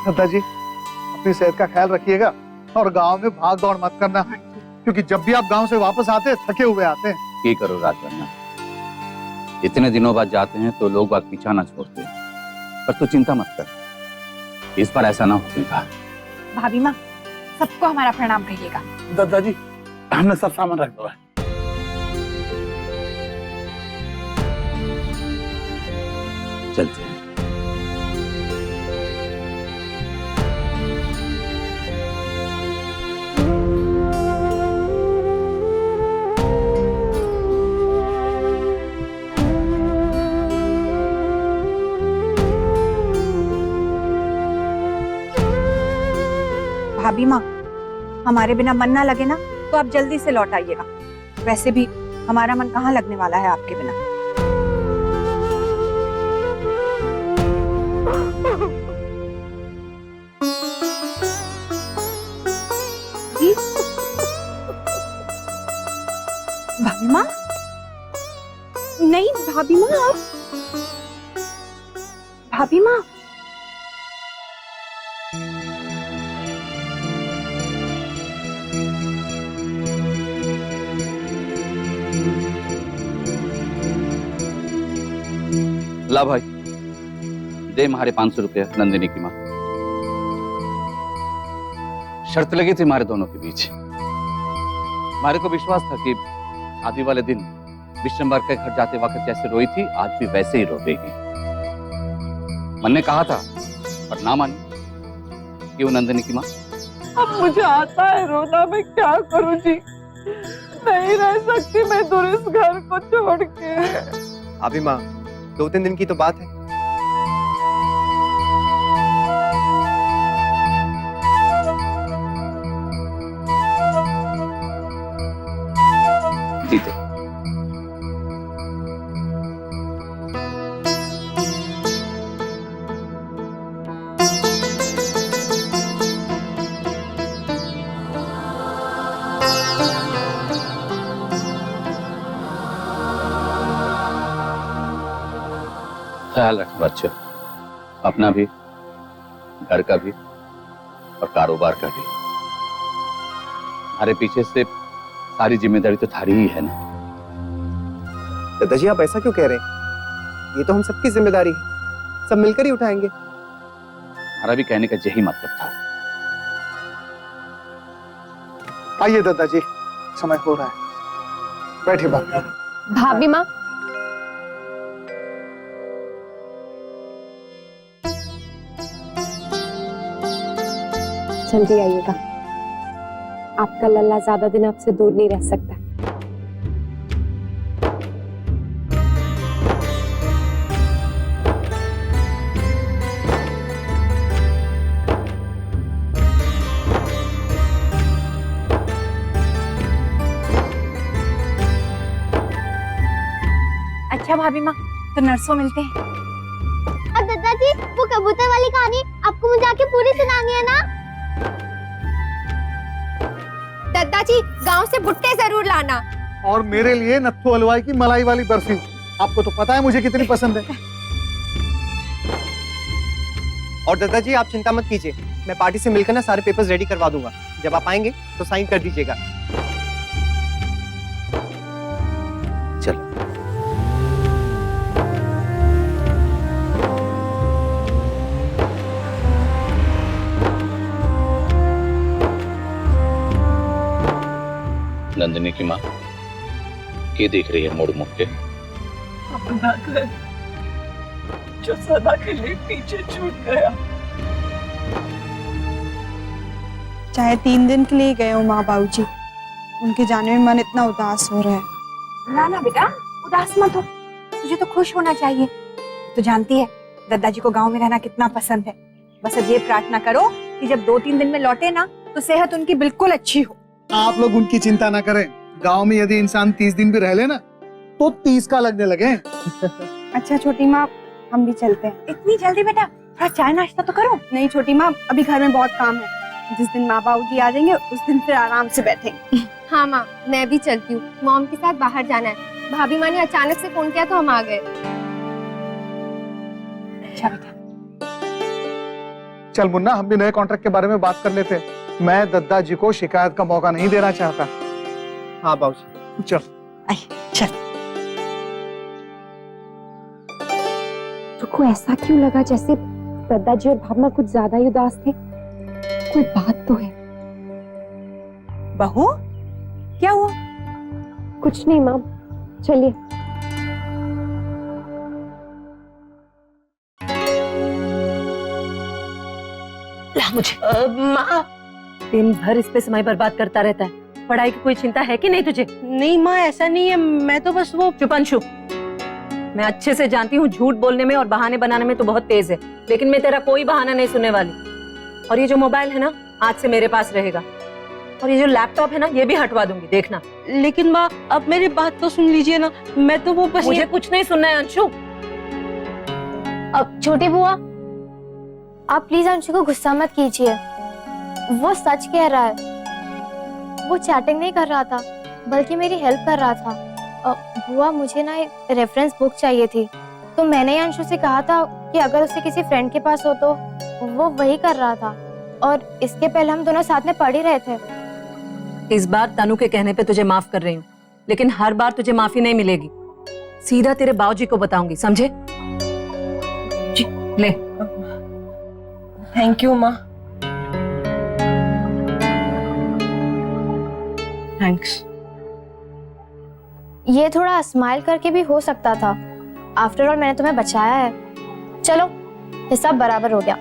दादाजी अपनी सेहत का ख्याल रखिएगा और गांव में भाग दौड़ मत करना, क्योंकि जब भी आप गांव से वापस आते हैं थके हुए आते हैं। ये करो राजवन्ना, इतने दिनों बाद जाते हैं तो लोग बात पीछा ना छोड़ते, पर तू चिंता मत कर, इस बार ऐसा ना होगा। भाभी माँ सबको हमारा प्रणाम कहिएगा। दादाजी हमने सब सामान रख दो है। चलते हैं। भाभी माँ हमारे बिना मन ना लगे ना तो आप जल्दी से लौट आइएगा, वैसे भी हमारा मन कहाँ लगने वाला है आपके बिना। भाभी माँ नहीं, भाभी माँ आप, भाभी माँ ला भाई, दे हमारे 500 रुपये नंदिनी की माँ। शर्त लगी थी हमारे दोनों के बीच, हमारे को विश्वास था कि शादी वाले दिन विश्वम्बर के घर जाते वक्त जैसे रोई थी आज भी वैसे ही रोएगी। मन ने कहा था पर ना मानी। क्यों नंदिनी की माँ? अब मुझे आता है रोना, मैं क्या करूं जी, नहीं रह सकती मैं दूर इस घर को छोड़ के। अभी माँ 2-3 दिन की तो बात है। जीते ख्याल रखना बच्चों, अपना भी, घर का भी और कारोबार का भी। हमारे पीछे से सारी जिम्मेदारी तो थारी ही है ना। दादाजी आप ऐसा क्यों कह रहे हैं? ये तो हम सबकी जिम्मेदारी है, सब मिलकर ही उठाएंगे। हमारा भी कहने का यही मतलब था। आइए दादाजी, समय हो रहा है, बैठिए भाभी। भाभी माँ जल्दी आइएगा, आपका लल्ला ज्यादा दिन आपसे दूर नहीं रह सकता। अच्छा भाभी माँ तो नर्सों मिलते हैं। और दादाजी वो कबूतर वाली कहानी आपको मुझे आके पूरी सुनानी है ना? दादाजी गांव से भुट्टे जरूर लाना। और मेरे लिए नत्थू हलवाई की मलाई वाली बर्फी, आपको तो पता है मुझे कितनी पसंद है। और दादाजी आप चिंता मत कीजिए, मैं पार्टी से मिलकर ना सारे पेपर्स रेडी करवा दूंगा। जब आप आएंगे तो साइन कर दीजिएगा। चलो नंदिनी की माँ क्या देख रही है मोड़ मुड़ के? अपना घर जो सदा के लिए पीछे छूट गया। चाहे 3 दिन के लिए गए हो माँ बाबूजी, उनके जाने में मन इतना उदास हो रहा है। ना ना बेटा उदास मत हो, तुझे तो खुश होना चाहिए। तू जानती है दादाजी को गांव में रहना कितना पसंद है। बस अब ये प्रार्थना करो कि जब 2-3 दिन में लौटे ना तो सेहत उनकी बिल्कुल अच्छी हो। आप लोग उनकी चिंता ना करें, गांव में यदि इंसान 30 दिन भी रह ले ना तो 30 का लगने लगे। अच्छा छोटी माँ हम भी चलते हैं। इतनी जल्दी बेटा, थोड़ा चाय नाश्ता तो करो। नहीं छोटी माँ अभी घर में बहुत काम है, जिस दिन माँ बाबूजी आ जाएंगे उस दिन फिर आराम से बैठेंगे। हाँ माँ मैं भी चलती हूँ, मॉम के साथ बाहर जाना है। भाभी माँ ने अचानक से फोन किया तो हम आ गए। अच्छा बेटा चल मुन्ना, हम भी नए कॉन्ट्रैक्ट के बारे में बात कर लेते हैं। मैं दद्दा जी को शिकायत का मौका नहीं देना चाहता। हाँ बाबूजी। चल चल। तुमको ऐसा क्यों लगा जैसे दद्दा जी और भावना कुछ ज्यादा ही उदास थे? कोई बात तो है। बहू, क्या हुआ? कुछ नहीं माँ, चलिए। ला मुझे। माँ, दिन भर इस पे समय बर्बाद करता रहता है। पढ़ाई की कोई चिंता है कि नहीं तुझे? नहीं माँ, ऐसा नहीं है, मैं तो बस वो। चुप अंशु, मैं अच्छे से जानती हूँ झूठ बोलने में और बहाने बनाने में तो बहुत तेज है, लेकिन मैं तेरा कोई बहाना नहीं सुनने वाली। और ये जो मोबाइल है ना, आज से मेरे पास रहेगा, और ये जो लैपटॉप है ना, ये भी हटवा दूंगी, देखना। लेकिन माँ, अब मेरी बात तो सुन लीजिए ना, मैं तो वो बस। मुझे कुछ नहीं सुनना है अंशु। अब छोटी बुआ, आप प्लीज अंशु को गुस्सा मत कीजिए, वो सच कह रहा है। वो चैटिंग नहीं कर रहा था, बल्कि मेरी हेल्प कर रहा था। बुआ, मुझे ना एक रेफरेंस बुक चाहिए थी, तो मैंने अंशु से कहा था कि अगर उसे किसी फ्रेंड के पास हो तो वो वही कर रहा था, और इसके पहले हम दोनों साथ में पढ़ ही रहे थे। इस बार तनु के कहने पे तुझे माफ कर रही हूँ, लेकिन हर बार तुझे माफी नहीं मिलेगी। सीधा तेरे बाबूजी को बताऊंगी, समझे? जी, ले। थैंक यू माँ। थैंक्स। ये थोड़ा स्माइल करके भी हो सकता था। आफ्टर ऑल मैंने तुम्हें बचाया है। चलो, हिसाब बराबर हो गया।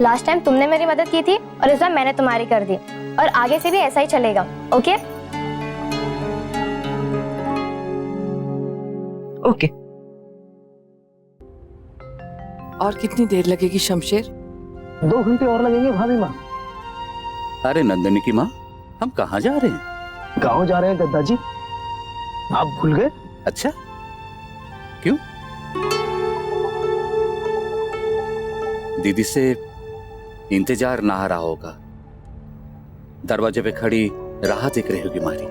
लास्ट टाइम तुमने मेरी मदद की थी और इस बार मैंने तुम्हारी कर दी, और आगे से भी ऐसा ही चलेगा। ओके? ओके। और कितनी देर लगेगी शमशेर? 2 घंटे और लगेंगे भाभी माँ। अरे नंदिनी की माँ, हम कहाँ जा रहे हैं? गाँव जा रहे हैं दद्दा जी। आप भूल गए? अच्छा, क्यों? दीदी से इंतजार ना रहा होगा, दरवाजे पे खड़ी राह देख रही होगी मारी,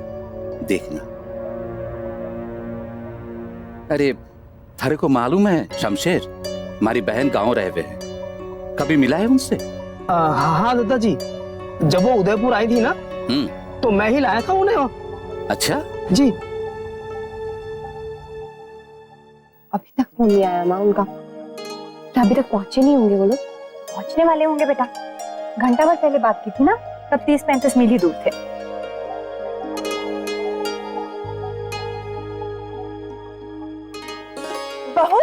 देखना। अरे थारे को मालूम है शमशेर, हमारी बहन गांव रहे हुए हैं, कभी मिला है उनसे? हाँ दद्दा जी, जब वो उदयपुर आई थी ना, तो मैं ही लाया था उन्हें। अच्छा जी। अभी तक फोन नहीं आया माँ उनका, तो अभी तक पहुंचे नहीं होंगे वो लोग। पहुंचने वाले होंगे बेटा, घंटा भर पहले बात की थी ना, तब 30-35 मील ही दूर थे। बहू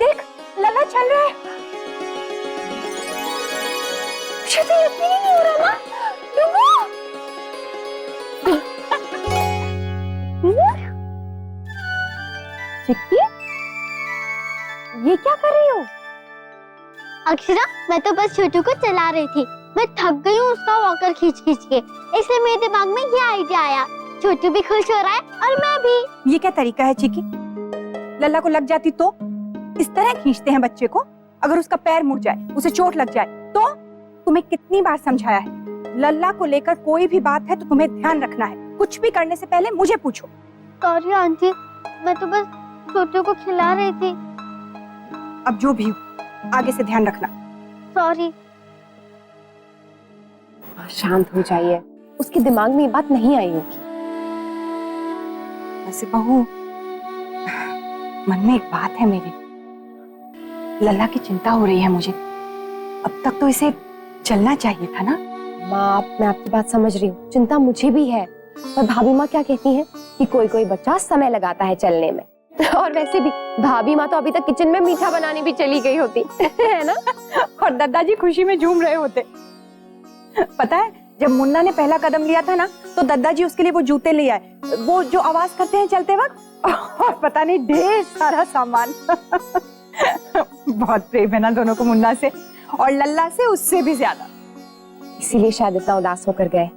देख, लल्ला चल रहा है। मुझे तो यकीन ही नहीं हो रहा माँ। चिक्की, ये क्या कर रही हो? अक्षरा, मैं तो बस छोटू को चला रही थी। मैं थक गई हूँ उसका वॉकर खींच खींच के, इसलिए मेरे दिमाग में ये आइडिया आया। छोटू भी खुश हो रहा है और मैं भी। ये क्या तरीका है चिकी? लल्ला को लग जाती तो? इस तरह खींचते हैं बच्चे को? अगर उसका पैर मुड़ जाए, उसे चोट लग जाए तो? तुम्हें कितनी बार समझाया है, लल्ला को लेकर कोई भी बात है तो तुम्हें ध्यान रखना है। कुछ भी करने से पहले मुझे पूछो। सॉरी आंटी, मैं तो बस छोटू को खिला रही थी। अब जो भी हो, आगे से ध्यान रखना। सॉरी। शांत हो जाइए, उसके दिमाग में ये बात नहीं आई होगी। वैसे बहू, मन में एक बात है मेरे, लल्ला की चिंता हो रही है मुझे। अब तक तो इसे चलना चाहिए था ना। माँ, मैं आपकी बात समझ रही हूँ, चिंता मुझे भी है, पर भाभी माँ क्या कहती हैं कि कोई कोई बच्चा समय लगाता है चलने में। और वैसे भी भाभी माँ तो अभी तक किचन में मीठा बनाने भी चली गई होती है ना। और दादाजी खुशी में झूम रहे होते। पता है, जब मुन्ना ने पहला कदम लिया था ना, तो दादाजी उसके लिए वो जूते ले आए, वो जो आवाज करते हैं चलते वक्त, और पता नहीं ढेर सारा सामान। बहुत प्रेम है ना दोनों को मुन्ना से, और लल्ला से उससे भी ज्यादा। इसीलिए शायद इतना उदास होकर गए।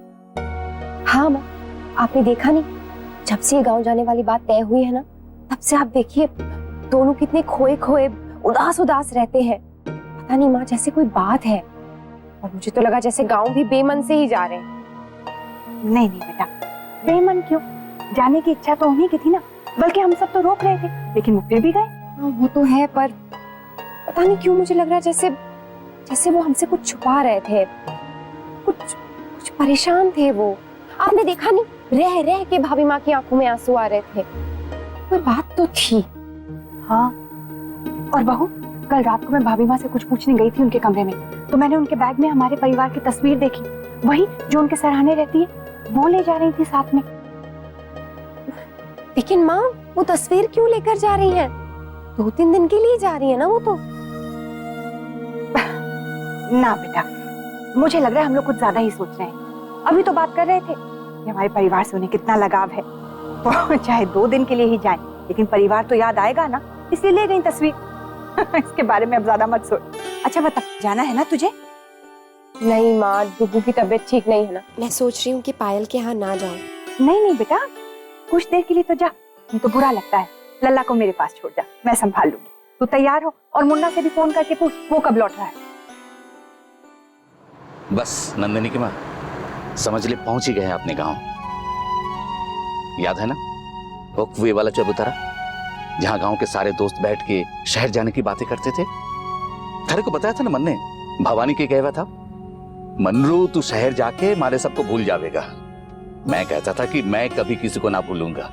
हाँ माँ, आपने देखा नहीं, जब से ये गाँव जाने वाली बात तय हुई है ना, तब से आप देखिए दोनों कितने खोए खोए उदास उदास रहते हैं। पता नहीं माँ, जैसे कोई बात है, और मुझे तो लगा जैसे गाँव भी बेमन से ही जा रहे हैं। नहीं नहीं बेटा, बेमन क्यों? जाने की इच्छा तो उन्हीं की थी ना, बल्कि हम सब तो रोक रहे थे, लेकिन वो फिर भी गए। हाँ वो तो है, पर पता नहीं क्यों मुझे लग रहा है जैसे जैसे वो हमसे कुछ छुपा रहे थे, कुछ परेशान थे वो। आपने देखा नहीं, रह रह के भाभी माँ की आंखों में आंसू आ रहे थे। कोई बात तो थी। हाँ, और बहू, कल रात को मैं भाभी माँ से कुछ पूछने गई थी उनके कमरे में, तो मैंने उनके बैग में हमारे परिवार की तस्वीर देखी, वही जो उनके सराहने रहती है, वो ले जा रही थी साथ में। लेकिन माँ, वो तस्वीर क्यों लेकर जा रही है? 2-3 दिन के लिए जा रही है ना वो तो। ना बेटा, मुझे लग रहा है हम लोग कुछ ज्यादा ही सोच रहे हैं। अभी तो बात कर रहे थे कि हमारे परिवार से उन्हें कितना लगाव है, तो चाहे 2 दिन के लिए ही जाएं, लेकिन परिवार तो याद आएगा ना, इसलिए ले गई तस्वीर। इसके बारे में अब ज्यादा मत सोच। अच्छा बता, जाना है ना तुझे? नहीं माँ, डुगू की तबीयत ठीक नहीं है ना, मैं सोच रही हूँ कि पायल के यहाँ ना जाऊँ। नहीं नहीं बेटा, कुछ देर के लिए तो जा, नहीं तो बुरा लगता है। लल्ला को मेरे पास छोड़ जा, मैं संभाल लूंगी। तू तैयार हो, और मुन्ना से भी फोन करके पूछ वो कब लौट रहा है। बस नंदिनी की माँ, समझ ले पहुंच ही गए हैं अपने गांव। याद है ना वो कुएं वाला चबूतरा, जहां गांव के सारे दोस्त बैठ के शहर जाने की बातें करते थे? तेरे को बताया था ना मन्ने, भवानी के कहवा था, मनरू तू शहर जाके मारे सबको भूल जाएगा। मैं कहता था कि मैं कभी किसी को ना भूलूंगा।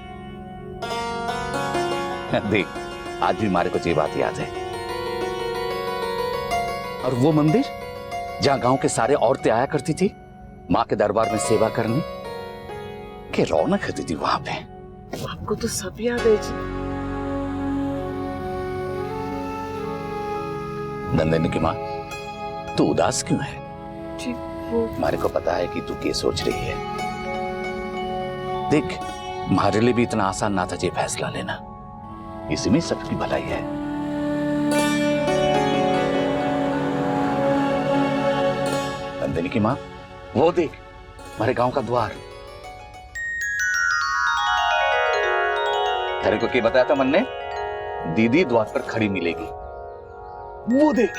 देख, आज भी मारे को ये बात याद है। और वो मंदिर जहां गांव के सारे औरतें आया करती थी माँ के दरबार में सेवा करने, के रौनक होती थी वहां पे। आपको तो सब याद है जी। नंदिनी की माँ, तू उदास क्यों है? जी वो मारे को पता है कि तू क्या सोच रही है। देख, हमारे लिए भी इतना आसान ना था ये फैसला लेना, इसी में सबकी भलाई है। नंदिनी की माँ, वो देख हमारे गांव का द्वार। तेरे को क्या बताया था मन ने? दीदी द्वार पर खड़ी मिलेगी। वो देख।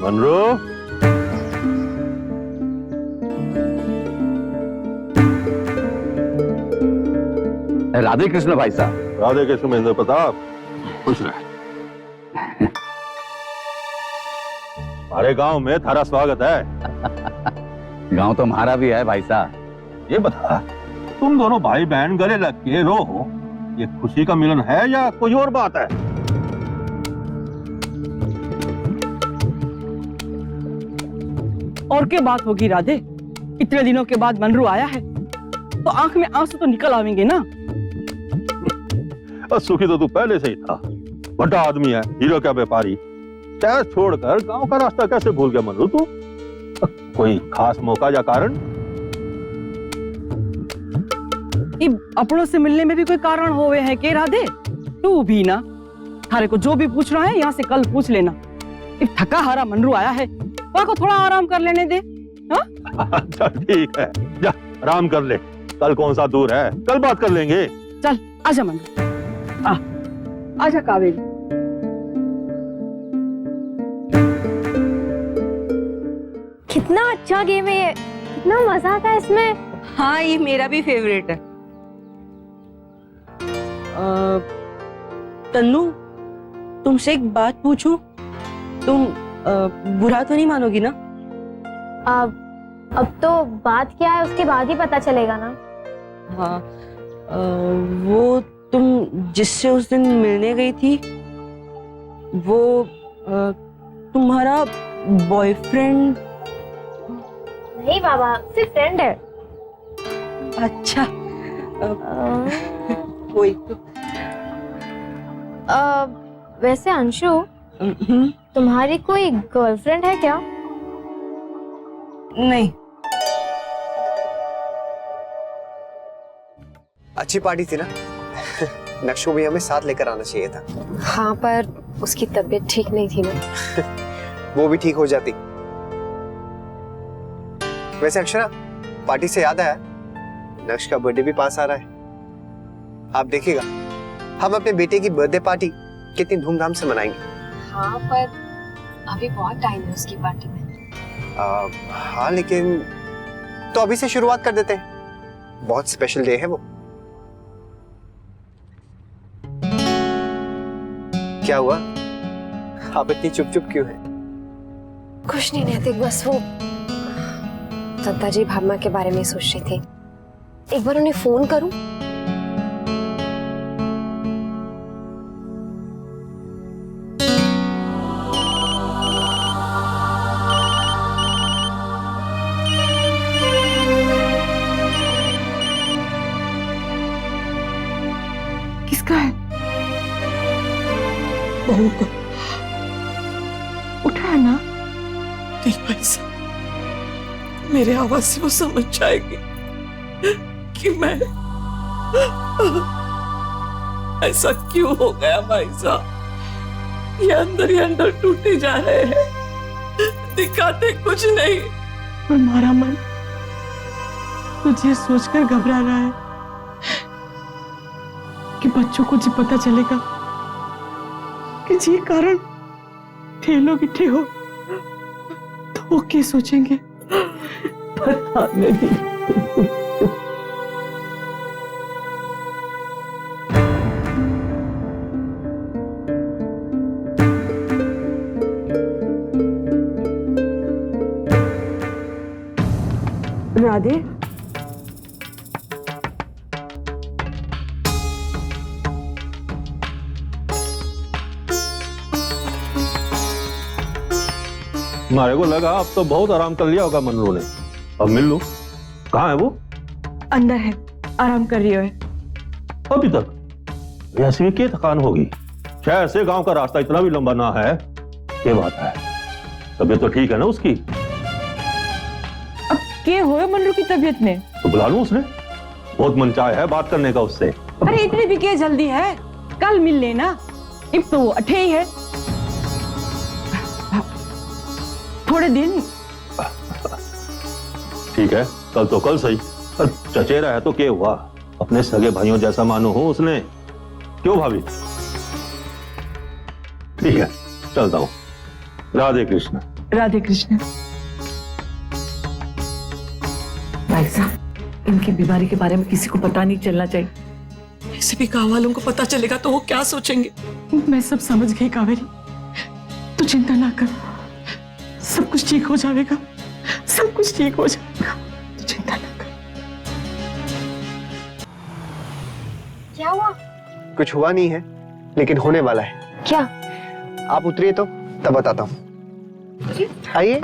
मनरू, राधे कृष्ण भाई साहब। राधे कृष्ण महेंद्र प्रताप, खुश रहे। हमारे गांव में थारा स्वागत है। गांव तो हमारा भी है भाई साहब। ये बता, तुम दोनों भाई बहन गले लग के रो हो, ये खुशी का मिलन है या कोई और बात है? और क्या बात होगी राधे, इतने दिनों के बाद मनरू आया है तो आंख में आंसू तो निकल आवेंगे ना। सुखी तो तू पहले से ही था, बड़ा आदमी है, हीरो का व्यापारी। शहर छोड़कर गांव का रास्ता कैसे भूल गया मनरू तू? कोई खास मौका या कारण? अपनों से मिलने में भी कोई कारण होवे है के राधे? तू भी ना, थारे को जो भी पूछना है यहाँ से कल पूछ लेना। थका हारा मनरू आया है, वहाँ को थोड़ा आराम कर लेने दे। अच्छा ठीक है, जा आराम कर ले, कल कौन सा दूर है, कल बात कर लेंगे। चल आजा मनरू, आजा कावेरी। कितना अच्छा गेम है ये, कितना मजा आता है इसमें। हाँ, ये मेरा भी फेवरेट है। तन्नू, तुमसे एक बात पूछूं? तुम बुरा तो नहीं मानोगी ना? अब तो बात क्या है उसके बाद ही पता चलेगा ना। हाँ, वो तुम जिससे उस दिन मिलने गई थी, वो तुम्हारा बॉयफ्रेंड? नहीं बाबा, सिर्फ फ्रेंड है। अच्छा कोई तो वैसे अंशु, तुम्हारी कोई गर्लफ्रेंड है क्या? नहीं। अच्छी पार्टी थी ना। नक्शो भी हमें साथ लेकर आना चाहिए था। हाँ, पर उसकी तबीयत ठीक नहीं थी ना। वो भी ठीक हो जाती। वैसे अक्षरा, पार्टी से याद आया, नक्श का बर्थडे भी पास आ रहा है। आप देखिएगा, हम अपने बेटे की बर्थडे पार्टी कितनी धूमधाम से मनाएंगे। हाँ, पर अभी बहुत टाइम है उसकी पार्टी में। हाँ, लेकिन तो अभी से शुरुआत कर देते हैं। बहुत स्पेशल डे है वो। क्या हुआ? आप इतनी चुप चुप क्यों हैं? कुछ नहीं नैतिक, बस वो दत्ता जी भावना के बारे में सोच रही थी। एक बार उन्हें फोन करूं? किसका है? बहू को उठाया ना? नहीं भाई साहब, मेरे आवाज से वो समझ जाएगी कि मैं ऐसा क्यों हो गया। भाई साहब, ये अंदर ही अंदर टूटे जा रहे हैं, दिखाते कुछ नहीं। पर हमारा मन तुझे सोचकर घबरा रहा है कि बच्चों को जब पता चलेगा कि जी कारण ठेलो की ठे हो तो वो क्या सोचेंगे पता नहीं। राधे, हमारे को लगा अब तो बहुत आराम कर लिया होगा मनरू ने। अब मिल लो। कहाँ है वो? अंदर है, आराम कर रही है। अभी तक? वैसे भी क्या थकान होगी? शहर से गांव का रास्ता इतना भी लंबा ना है। ये बात है, तबीयत तो ठीक है ना उसकी? अब क्या हुआ मनरू की तबीयत में? तो बुला लूं उसने, बहुत मन चाह है बात करने का उससे। अरे इतनी भी क्या जल्दी है, कल मिल लेना। अब तो वो अठे ही है, थोड़े दिन। ठीक है, कल तो कल सही। चचेरा है तो क्या हुआ, अपने सगे भाइयों जैसा मानो हो उसने। क्यों भाभी? ठीक है, चलता हूं। राधे कृष्ण। राधे कृष्ण। भाई साहब, इनकी बीमारी के बारे में किसी को पता नहीं चलना चाहिए। ऐसे भी गांव वालों को पता चलेगा तो वो क्या सोचेंगे। मैं सब समझ गई कावेरी, तू चिंता ना कर, सब कुछ ठीक हो जाएगा, सब कुछ ठीक हो जाएगा, तू चिंता ना कर। क्या हुआ? कुछ हुआ नहीं है, लेकिन होने वाला है। क्या? आप उतरिए तो तब बताता हूँ। आइए।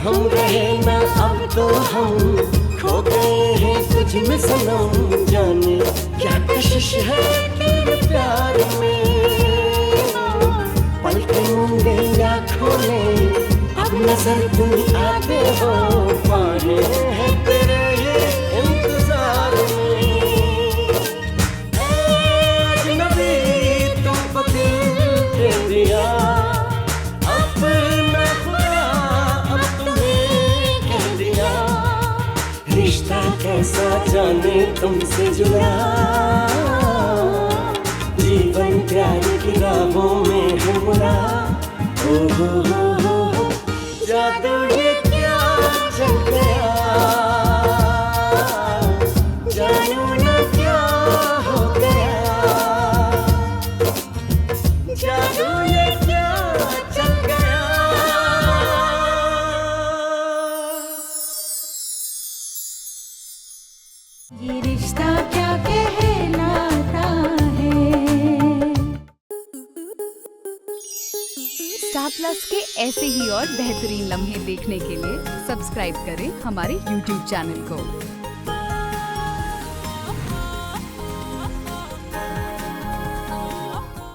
हम रहे ना अब तो हम खो गए हैं तुझ में सनम, जाने क्या कशिश है तेरे प्यार में। पलके मूंदे या खोले अब नजर तुम आते हो, पाए हैं तेरे ये इंतजार में। अजनबी तुमको दिल दे दिया, रिश्ता कैसा जाने तुमसे जुड़ा, जीवन प्यार की राहों में है मुड़ा। ओ हो जादू ये क्या चल गया। क्या क्या कहलाता है। स्टार प्लस के ऐसे ही और बेहतरीन लम्हे देखने के लिए सब्सक्राइब करें हमारे YouTube चैनल को।